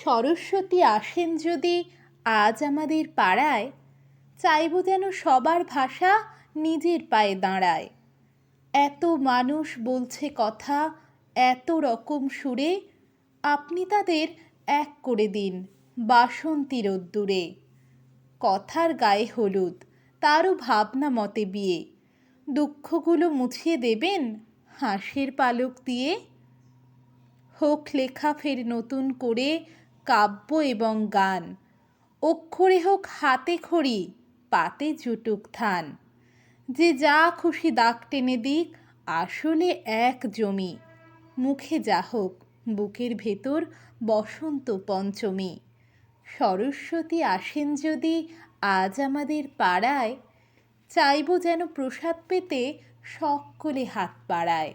সরস্বতী আসেন যদি আজ আমাদের পাড়ায়, চাইব যেন সবার ভাষা নিজের পায়ে দাঁড়ায়। এত মানুষ বলছে কথা এত রকম সুরে, আপনি তাদের এক করে দিন বাসন্তী রোদ্দুরে। কথার গায়ে হলুদ, তারও ভাবনা মতে বিয়ে, দুঃখগুলো মুছিয়ে দেবেন হাসির পালক দিয়ে। হোক লেখা ফের নতুন করে কাব্য এবং গান, অক্ষরে হোক হাতে খড়ি পাতে জুটুক থান। যে যা খুশি দাগ টেনে দিক আসলে এক জমি, মুখে যা হোক বুকের ভেতর বসন্ত পঞ্চমী। সরস্বতী আসেন যদি আজ আমাদের পাড়ায়, চাইব যেন প্রসাদ পেতে সকলে হাত বাড়ায়।